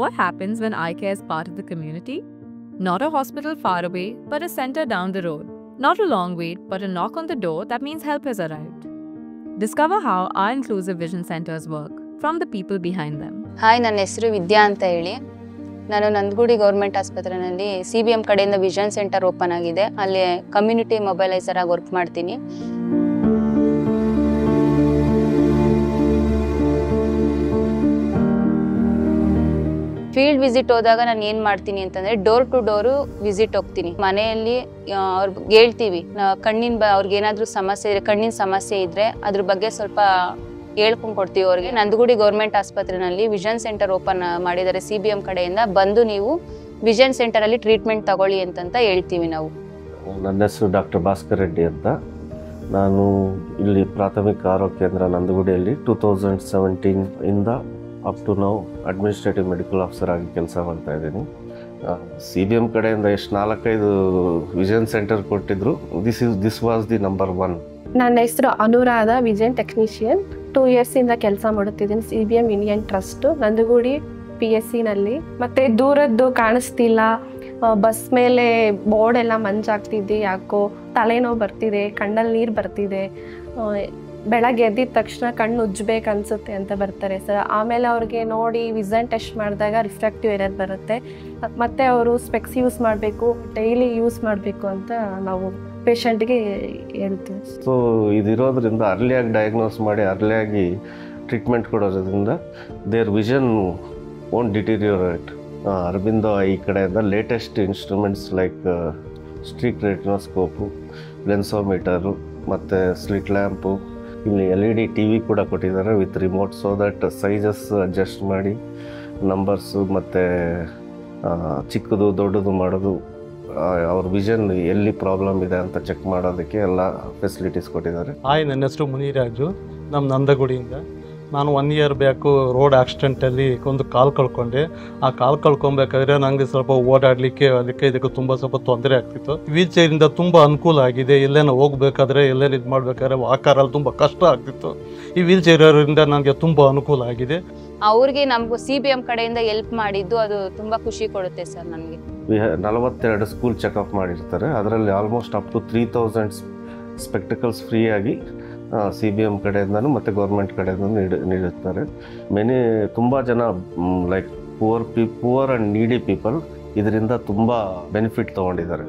What happens when eye care is part of the community? Not a hospital far away, but a center down the road. Not a long wait, but a knock on the door that means help has arrived. Discover how our inclusive vision centers work from the people behind them. Hi, ನನ್ನ ಹೆಸರು ವಿದ್ಯಾ ಅಂತ ಹೇಳಿ. ನಾನು Nandagudi government ಆಸ್ಪತ್ರೆಯಲ್ಲಿ CBM ಕಡೆಯಿಂದ vision centre open ಆಗಿದೆ. ಅಲ್ಲಿ community ಮೊಬೈಲೈಸರ್ ಆಗಿ ವರ್ಕ್ ಮಾಡ್ತೀನಿ. ಫೀಲ್ಡ್ ವಿಸಿಟ್ ಹೋದಾಗ ನಾನು ಏನು ಮಾಡ್ತೀನಿ ಅಂತಂದರೆ ಡೋರ್ ಟು ಡೋರು ವಿಸಿಟ್ ಹೋಗ್ತೀನಿ. ಮನೆಯಲ್ಲಿ ಅವ್ರಿಗೆ ಹೇಳ್ತೀವಿ, ಅವ್ರಿಗೆ ಏನಾದರೂ ಸಮಸ್ಯೆ ಇದ್ದರೆ, ಕಣ್ಣಿನ ಸಮಸ್ಯೆ ಇದ್ದರೆ ಅದ್ರ ಬಗ್ಗೆ ಸ್ವಲ್ಪ ಹೇಳ್ಕೊಂಡು ಕೊಡ್ತೀವಿ ಅವ್ರಿಗೆ. ನಂದಗುಡಿ ಗೌರ್ಮೆಂಟ್ ಆಸ್ಪತ್ರೆಯಲ್ಲಿ ವಿಷನ್ ಸೆಂಟರ್ ಓಪನ್ ಮಾಡಿದ್ದಾರೆ CBM ಕಡೆಯಿಂದ. ಬಂದು ನೀವು ವಿಷನ್ ಸೆಂಟರಲ್ಲಿ ಟ್ರೀಟ್ಮೆಂಟ್ ತಗೊಳ್ಳಿ ಅಂತ ಹೇಳ್ತೀವಿ ನಾವು. ನನ್ನ ಹೆಸರು ಡಾಕ್ಟರ್ ಭಾಸ್ಕರ್ ರೆಡ್ಡಿ ಅಂತ. ನಾನು ಇಲ್ಲಿ ಪ್ರಾಥಮಿಕ ಆರೋಗ್ಯ ಕೇಂದ್ರ ನಂದಗುಡಿಯಲ್ಲಿ 2017 ಇಂದ ಅಪ್ ಟು ನಾವು ಅಡ್ಮಿನಿಸ್ಟ್ರೇಟಿವ್ ಮೆಡಿಕಲ್ ಆಫೀಸರ್ ಆಗಿ ಕೆಲಸ ಮಾಡ್ತಾ ಇದ್ದೀನಿ. CBM ಕಡೆಯಿಂದ ಎಷ್ಟು 4-5 ವಿಷನ್ ಸೆಂಟರ್ ಕೊಟ್ಟಿದ್ರು. This was the number 1. ನನ್ನ ಹೆಸರು ಅನುರಾಧ, ವಿಷನ್ ಟೆಕ್ನಿಷಿಯನ್. 2 ಇಯರ್ಸಿಂದ ಕೆಲಸ ಮಾಡುತ್ತಿದ್ದೀನಿ CBM ಇಂಡಿಯನ್ ಟ್ರಸ್ಟ್ ನಂದಗುಡಿ PSCನಲ್ಲಿ. ಮತ್ತು ದೂರದ್ದು ಕಾಣಿಸ್ತಿಲ್ಲ, ಬಸ್ ಮೇಲೆ ಬೋರ್ಡ್ ಎಲ್ಲ ಮಂಜಾಗ್ತಿದ್ದೆ, ಯಾಕೋ ತಲೆನೋವು ಬರ್ತಿದೆ, ಕಣ್ಣಲ್ಲಿ ನೀರು ಬರ್ತಿದೆ, ಬೆಳಗ್ಗೆ ಎದ್ದಿದ ತಕ್ಷಣ ಕಣ್ಣು ಉಜ್ಜಬೇಕು ಅನಿಸುತ್ತೆ ಅಂತ ಬರ್ತಾರೆ ಸರ್. ಆಮೇಲೆ ಅವ್ರಿಗೆ ನೋಡಿ ವಿಷನ್ ಟೆಸ್ಟ್ ಮಾಡಿದಾಗ ರಿಫ್ರಾಕ್ಟಿವ್ ಎರರ್ ಬರುತ್ತೆ. ಮತ್ತು ಅವರು ಸ್ಪೆಕ್ಸ್ ಯೂಸ್ ಮಾಡಬೇಕು, ಡೈಲಿ ಯೂಸ್ ಮಾಡಬೇಕು ಅಂತ ನಾವು ಪೇಷಂಟ್ಗೆ ಹೇಳ್ತೀವಿ. ಸೊ ಇದಿರೋದ್ರಿಂದ ಅರ್ಲಿಯಾಗಿ ಡಯಾಗ್ನೋಸ್ ಮಾಡಿ ಅರ್ಲಿಯಾಗಿ ಟ್ರೀಟ್ಮೆಂಟ್ ಕೊಡೋದ್ರಿಂದ ದೇರ್ ವಿಷನ್ ಓಂಟ್ ಡಿಟೀರಿಯೋರೇಟ್. ಅರಬಿಂದೋ ಈ ಕಡೆಯಿಂದ ಲೇಟೆಸ್ಟ್ ಇನ್ಸ್ಟ್ರೂಮೆಂಟ್ಸ್ ಲೈಕ್ ಸ್ಟ್ರಿಕ್ ರೆಟಿನೋಸ್ಕೋಪು, ಲೆನ್ಸೋಮೀಟರು ಮತ್ತು ಸ್ಲಿಟ್ ಲ್ಯಾಂಪು, ಇಲ್ಲಿ LED TV ಕೂಡ ಕೊಟ್ಟಿದ್ದಾರೆ with remote. So that sizes adjust ಮಾಡಿ ನಂಬರ್ಸು ಮತ್ತು ಚಿಕ್ಕದು ದೊಡ್ಡದು ಮಾಡೋದು, ಅವ್ರ ವಿಷನ್ ಎಲ್ಲಿ ಪ್ರಾಬ್ಲಮ್ ಇದೆ ಅಂತ ಚೆಕ್ ಮಾಡೋದಕ್ಕೆ ಎಲ್ಲ ಫೆಸಿಲಿಟೀಸ್ ಕೊಟ್ಟಿದ್ದಾರೆ. ಹಾಯ್, ನನ್ನ ಹೆಸರು ಮುನಿರಾಜು, ನಮ್ಮ ನಂದಗುಡಿಯಿಂದ. ನಾನು 1 ಇಯರ್ ಬ್ಯಾಕು ರೋಡ್ ಆಕ್ಸಿಡೆಂಟಲ್ಲಿ ಒಂದು ಕಾಲು ಕಳ್ಕೊಂಡೆ. ಆ ಕಾಲು ಕಳ್ಕೊಬೇಕಾದ್ರೆ ನನಗೆ ಸ್ವಲ್ಪ ಓಡಾಡಲಿಕ್ಕೆ ಇದಕ್ಕೆ ತುಂಬ ಸ್ವಲ್ಪ ತೊಂದರೆ ಆಗ್ತಿತ್ತು. ವೀಲ್ ಚೇರಿಂದ ತುಂಬ ಅನುಕೂಲ ಆಗಿದೆ. ಎಲ್ಲೇನೋ ಹೋಗ್ಬೇಕಾದ್ರೆ ಎಲ್ಲೇನು ಇದು ಮಾಡಬೇಕಾದ್ರೆ ವಾಕರಲ್ಲಿ ತುಂಬ ಕಷ್ಟ ಆಗ್ತಿತ್ತು. ಈ ವೀಲ್ ಚೇರಿಂದ ನನಗೆ ತುಂಬ ಅನುಕೂಲ ಆಗಿದೆ. ಅವ್ರಿಗೆ ನಮಗೂ CBM ಕಡೆಯಿಂದ ಹೆಲ್ಪ್ ಮಾಡಿದ್ದು ಅದು ತುಂಬ ಖುಷಿ ಕೊಡುತ್ತೆ ಸರ್ ನನಗೆ. 42 ಸ್ಕೂಲ್ ಚೆಕಪ್ ಮಾಡಿರ್ತಾರೆ. ಅದರಲ್ಲಿ ಆಲ್ಮೋಸ್ಟ್ ಅಪ್ ಟು 3000 ಸ್ಪೆಕ್ಟಿಕಲ್ಸ್ ಫ್ರೀಯಾಗಿ CBM ಕಡೆಯಿಂದನೂ ಮತ್ತು ಗೌರ್ಮೆಂಟ್ ಕಡೆಯಿಂದ ನೀಡುತ್ತಾರೆ. ತುಂಬ ಜನ ಲೈಕ್ ಪುವರ್ ಆ್ಯಂಡ್ ನೀಡಿ ಪೀಪಲ್ ಇದರಿಂದ ತುಂಬ ಬೆನಿಫಿಟ್ ತೊಗೊಂಡಿದ್ದಾರೆ.